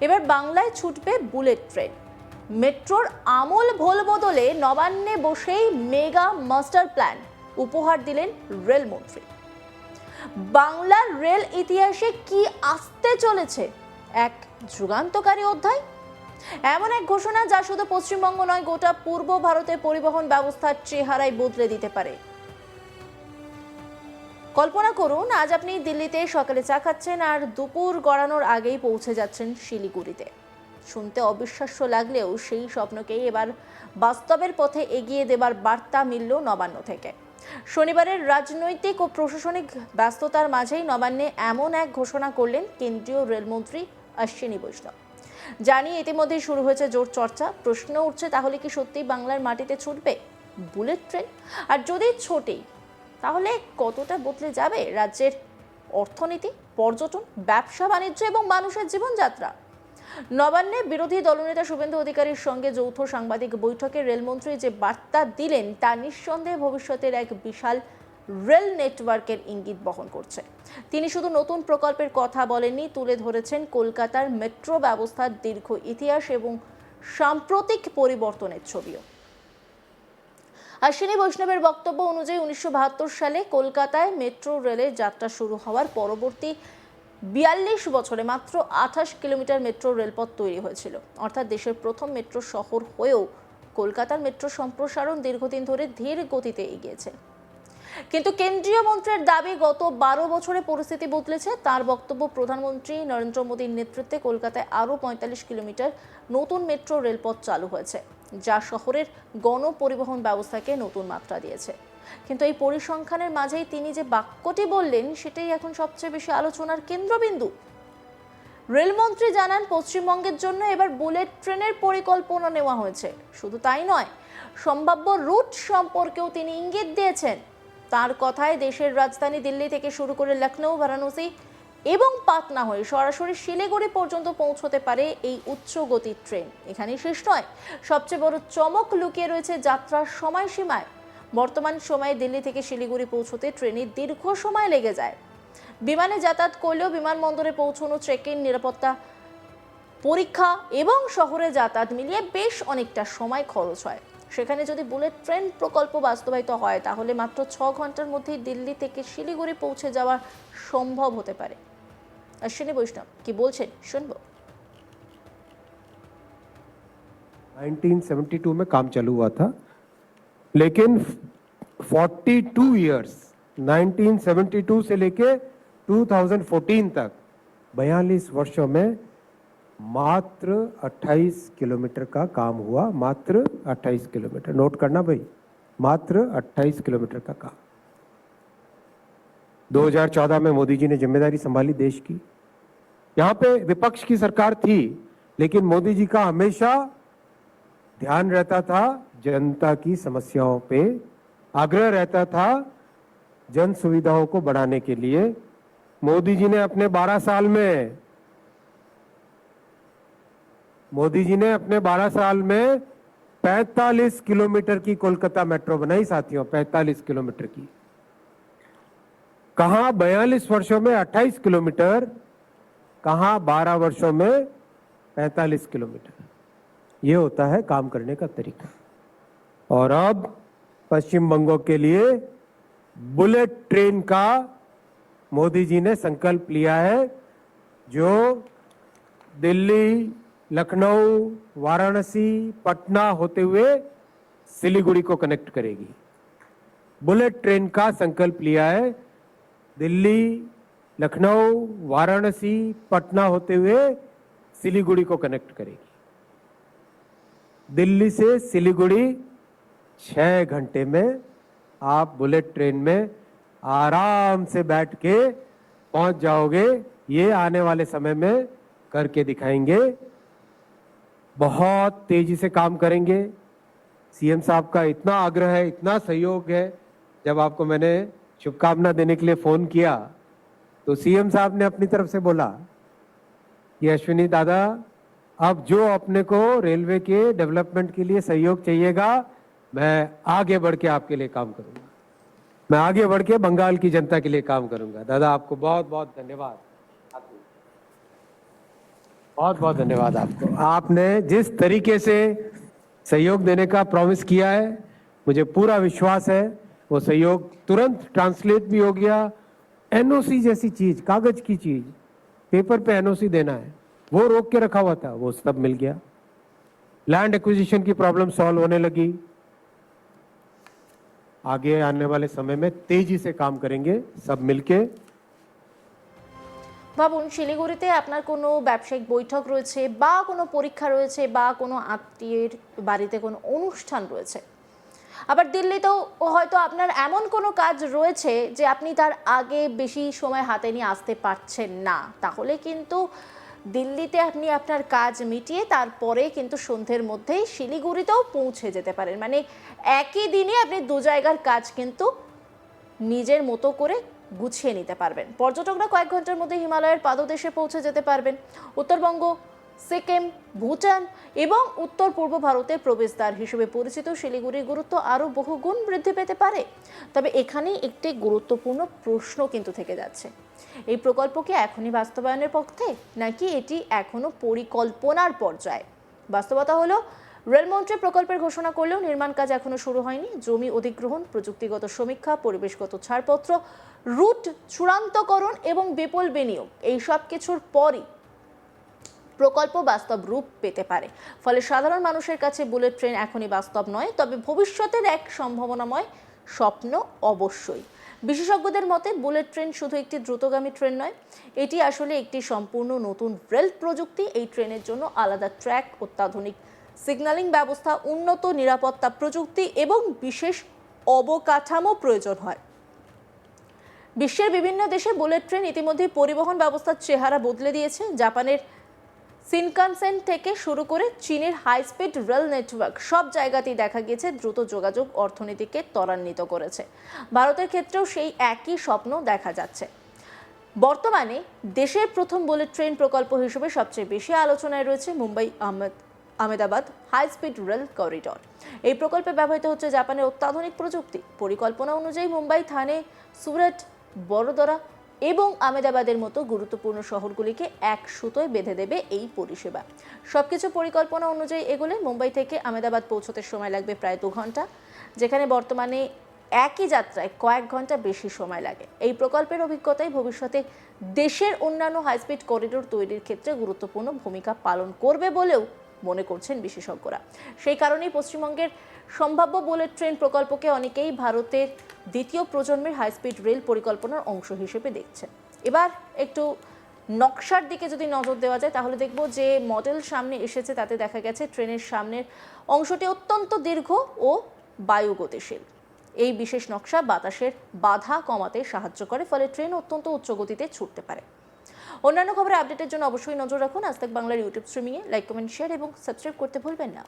এবার বাংলায় ছুটবে বুলেট ট্রেন। মেট্রোর আমূল ভোল বদলে নবান্নে বসেই মেগা মাস্টার প্ল্যান উপহার দিলেন রেলমন্ত্রী। বাংলার রেল ইতিহাসে কি আসতে চলেছে এক যুগান্তকারী অধ্যায়, এমন এক ঘোষণা যা শুধু পশ্চিমবঙ্গ নয়, গোটা পূর্ব ভারতের পরিবহন ব্যবস্থার চেহারাই বদলে দিতে পারে। কল্পনা করুন, আজ আপনি দিল্লিতে সকালে চা খাচ্ছেন আর দুপুর গড়ানোর আগেই পৌঁছে যাচ্ছেন শিলিগুড়িতে। শুনতে অবিশ্বাস্য লাগলেও সেই স্বপ্নকেই এবার বাস্তবের পথে এগিয়ে দেবার বার্তা মিলল নবান্ন থেকে। শনিবারের রাজনৈতিক ও প্রশাসনিক ব্যস্ততার মাঝেই নবান্নে এমন এক ঘোষণা করলেন কেন্দ্রীয় রেলমন্ত্রী অশ্বিনী বৈষ্ণব। জানি ইতিমধ্যেই শুরু হয়েছে জোর চর্চা। প্রশ্ন উঠছে, তাহলে কি সত্যি বাংলার মাটিতে ছুটবে বুলেট ট্রেন? আর যদি ছোটেই, তাহলে কতটা বদলে যাবে রাজ্যের অর্থনীতি, পর্যটন, ব্যবসা বাণিজ্য এবং মানুষের জীবনযাত্রা? নবান্নে বিরোধী দলনেতা শুভেন্দু অধিকারীর সঙ্গে যৌথ সাংবাদিক বৈঠকে রেলমন্ত্রী যে বার্তা দিলেন তা নিঃসন্দেহে ভবিষ্যতের এক বিশাল রেল নেটওয়ার্কের ইঙ্গিত বহন করছে। তিনি শুধু নতুন প্রকল্পের কথা বলেননি, তুলে ধরেছেন কলকাতার মেট্রো ব্যবস্থার দীর্ঘ ইতিহাস এবং সাম্প্রতিক পরিবর্তনের ছবিও। অশ্বিনী বৈষ্ণবের বক্তব্য অনুযায়ী 1972 সালে কলকাতায় মেট্রো রেলের যাত্রা শুরু হওয়ার পরবর্তী 42 বছরে মাত্র 28 কিলোমিটার মেট্রো রেলপথ তৈরি হয়েছিল। অর্থাৎ দেশের প্রথম মেট্রো শহর হয়েও কলকাতার মেট্রো সম্প্রসারণ দীর্ঘদিন ধরে ধীর গতিতে এগিয়েছে। কিন্তু কেন্দ্রীয় মন্ত্রীর দাবি, গত 12 বছরে পরিস্থিতি বদলেছে। তার বক্তব্য, প্রধানমন্ত্রী নরেন্দ্র মোদীর নেতৃত্বে কলকাতায় আরও 45 কিলোমিটার নতুন মেট্রো রেলপথ চালু হয়েছে, যা শহরের গণপরিবহন ব্যবস্থাকে নতুন মাত্রা দিয়েছে। কিন্তু এই পরিসংখ্যানের মাঝেই তিনি যে বাক্যটি বললেন, সেটাই এখন সবচেয়ে বেশি আলোচনার কেন্দ্রবিন্দু। রেলমন্ত্রী জানান, পশ্চিমবঙ্গের জন্য এবার বুলেট ট্রেনের পরিকল্পনা নেওয়া হয়েছে। শুধু তাই নয়, সম্ভাব্য রুট সম্পর্কেও তিনি ইঙ্গিত দিয়েছেন। তার কথায়, দেশের রাজধানী দিল্লি থেকে শুরু করে লখনৌ, বারাণসী এবং পাটনা হয়ে সরাসরি শিলিগুড়ি পর্যন্ত পৌঁছতে পারে এই উচ্চ গতির ট্রেন। এখানেই শেষ নয়, সবচেয়ে বড় চমক লুকিয়ে রয়েছে যাত্রার সময়সীমায়। বর্তমান সময়ে দিল্লি থেকে শিলিগুড়ি পৌঁছতে ট্রেনে দীর্ঘ সময় লেগে যায়। বিমানে যাতায়াত করলেও বিমানবন্দরে পৌঁছানো, চেক ইন, নিরাপত্তা পরীক্ষা এবং শহরে যাতায়াত মিলিয়ে বেশ অনেকটা সময় খরচ হয়। সেখানে যদি বুলেট ট্রেন প্রকল্প বাস্তবায়িত হয়, তাহলে মাত্র 6 ঘন্টার মধ্যেই দিল্লি থেকে শিলিগুড়ি পৌঁছে যাওয়া সম্ভব হতে পারে। অশ্বিনী বৈষ্ণব কি বলছেন শুনবো। 1972 में काम चालू हुआ था, लेकिन 42 इयर्स 1972 से लेके 2014 तक 42 वर्षों में मात्र 28 किलोमीटर का काम हुआ। मात्र 28 किलोमीटर, नोट करना भाई, मात्र 28 किलोमीटर का काम। 2014 में मोदी जी ने जिम्मेदारी संभाली देश की। यहाँ पे विपक्ष की सरकार थी, लेकिन मोदी जी का हमेशा ध्यान रहता था जनता की समस्याओं पे, आग्रह रहता था जन सुविधाओं को बढ़ाने के लिए। मोदी जी ने अपने 12 साल में 45 किलोमीटर की कोलकाता मेट्रो बनाई साथियों, 45 किलोमीटर की। कहां 42 वर्षों में 28 किलोमीटर, कहां 12 वर्षों में 45 किलोमीटर। ये होता है काम करने का तरीका। और अब पश्चिम बंगों के लिए बुलेट ट्रेन का मोदी जी ने संकल्प लिया है, जो दिल्ली, लखनऊ, वाराणसी, पटना होते हुए सिलीगुड़ी को कनेक्ट करेगी। बुलेट ट्रेन का संकल्प लिया है, दिल्ली, लखनऊ, वाराणसी, पटना होते हुए सिलीगुड़ी को कनेक्ट करेगी। दिल्ली से सिलीगुड़ी 6 घंटे में आप बुलेट ट्रेन में आराम से बैठ के पहुंच जाओगे। ये आने वाले समय में करके दिखाएंगे। बहुत तेजी से काम करेंगे। सीएम साहब का इतना आग्रह है, इतना सहयोग है। जब आपको मैंने शुभकामना देने के लिए फोन किया, तो सीएम साहब ने अपनी तरफ से बोला कि अश्विनी दादा, अब जो अपने को रेलवे के डेवलपमेंट के लिए सहयोग चाहिएगा, मैं आगे बढ़ के आपके लिए काम करूंगा। मैं आगे बढ़ के बंगाल की जनता के लिए काम करूंगा। दादा, आपको बहुत बहुत धन्यवाद। बहुत बहुत धन्यवाद आपको। आपने जिस तरीके से सहयोग देने का प्रॉमिस किया है, मुझे पूरा विश्वास है वो सहयोग तुरंत ट्रांसलेट भी हो गया। एनओसी जैसी चीज, कागज की चीज, पेपर पे एनओसी देना है, वो रोक के रखा हुआ था, वो सब मिल गया। लैंड एक्विजिशन की प्रॉब्लम सॉल्व होने लगी। आगे आने वाले समय में तेजी से काम करेंगे सब मिलके। ভাবুন শিলিগুড়িতে আপনার কোনো ব্যবসায়িক বৈঠক রয়েছে বা কোনো পরীক্ষা রয়েছে বা কোনো আত্মীয়ের বাড়িতে কোনো অনুষ্ঠান রয়েছে, আবার দিল্লিতেও হয়তো আপনার এমন কোনো কাজ রয়েছে যে আপনি তার আগে বেশি সময় হাতে নিয়ে আসতে পারছেন না, তাহলে কিন্তু দিল্লিতে আপনি আপনার কাজ মিটিয়ে তারপরে কিন্তু সন্ধ্যের মধ্যেই শিলিগুড়িতেও পৌঁছে যেতে পারেন। মানে একই দিনে আপনি দু জায়গার কাজ কিন্তু নিজের মতো করে গুছিয়ে নিতে পারবেন। পর্যটকরা কয়েক ঘন্টার মধ্যে হিমালয়ের পাদদেশে পৌঁছে যেতে পারবেন। উত্তরবঙ্গ, সিকিম, ভুটান এবং উত্তর পূর্ব ভারতের প্রবেশদ্বার হিসেবে পরিচিত শিলিগুড়ির গুরুত্ব আরও বহুগুণ বৃদ্ধি পেতে পারে। তবে এখানেই একটি গুরুত্বপূর্ণ প্রশ্ন কিন্তু থেকে যাচ্ছে, এই প্রকল্প কি এখনই বাস্তবায়নের পক্ষে নাকি এটি এখনো পরিকল্পনার পর্যায়ে? বাস্তবতা হলো রেলমন্ত্রী প্রকল্পের ঘোষণা করলেও নির্মাণ কাজ এখনো শুরু হয়নি। জমি অধিগ্রহণ, প্রযুক্তিগত সমীক্ষা, পরিবেশগত ছাড়পত্র, রুট চূড়ান্তকরণ এবং বিপুল বিনিয়োগ, এই সব কিছুর পরই প্রকল্প বাস্তব রূপ পেতে পারে। ফলে সাধারণ মানুষের কাছে বুলেট ট্রেন এখনই বাস্তব নয়, তবে ভবিষ্যতের এক সম্ভাবনাময় স্বপ্ন অবশ্যই। বিশেষজ্ঞদের মতে বুলেট ট্রেন শুধু একটি দ্রুতগামী ট্রেন নয়, এটি আসলে একটি সম্পূর্ণ নতুন রেল প্রযুক্তি। এই ট্রেনের জন্য আলাদা ট্র্যাক, অত্যাধুনিক সিগন্যালিং ব্যবস্থা, উন্নত নিরাপত্তা প্রযুক্তি এবং বিশেষ অবকাঠামো প্রয়োজন হয়। বিশ্বের বিভিন্ন দেশে বুলেট ট্রেন ইতিমধ্যে পরিবহন ব্যবস্থার চেহারা বদলে দিয়েছে। জাপানের শিনকানসেন থেকে শুরু করে চীনের হাই স্পিড রেল নেটওয়ার্ক, সব জায়গাতেই দেখা গিয়েছে দ্রুত যোগাযোগ অর্থনীতিকে ত্বরান্বিত করেছে। ভারতের ক্ষেত্রেও সেই একই স্বপ্ন দেখা যাচ্ছে। বর্তমানে দেশের প্রথম বুলেট ট্রেন প্রকল্প হিসেবে সবচেয়ে বেশি আলোচনায় রয়েছে Mumbai Ahmedabad high speed rail corridor. এই প্রকল্পে ব্যবহৃত হচ্ছে জাপানের অত্যাধুনিক প্রযুক্তি। পরিকল্পনা অনুযায়ী মুম্বাই, থানে, সুরাট, বড়োদরা এবং আহমেদাবাদের মতো গুরুত্বপূর্ণ শহরগুলিকে এক সুতোয় বেঁধে দেবে এই পরিষেবা। সবকিছু পরিকল্পনা অনুযায়ী এগোলে মুম্বাই থেকে আহমেদাবাদ পৌঁছতে সময় লাগবে প্রায় 2 ঘন্টা, যেখানে বর্তমানে একই যাত্রায় কয়েক ঘন্টা বেশি সময় লাগে। এই প্রকল্পের অভিজ্ঞতাই ভবিষ্যতে দেশের অন্যান্য হাইস্পিড করিডোর তৈরির ক্ষেত্রে গুরুত্বপূর্ণ ভূমিকা পালন করবে বলেও মনে করছেন বিশেষজ্ঞরা। সেই কারণেই পশ্চিমবঙ্গের সম্ভাব্য বুলেট ট্রেন প্রকল্পকে অনেকেই ভারতের দ্বিতীয় প্রজন্মের হাইস্পিড রেল পরিকল্পনার অংশ হিসেবে দেখছেন। এবার একটু নকশার দিকে যদি নজর দেওয়া যায় তাহলে দেখব যে মডেল সামনে এসেছে, তাতে দেখা গেছে ট্রেনের সামনের অংশটি অত্যন্ত দীর্ঘ ও বায়ুগতিশীল। এই বিশেষ নকশা বাতাসের বাধা কমাতে সাহায্য করে, ফলে ট্রেন অত্যন্ত উচ্চ গতিতে ছুটতে পারে। অন্যান্য খবরের আপডেটের জন্য অবশ্যই নজর রাখুন আজ তাক বাংলার ইউটিউব স্ট্রিমিংয়ে। লাইক, কমেন্ট, শেয়ার এবং সাবস্ক্রাইব করতে ভুলবেন না।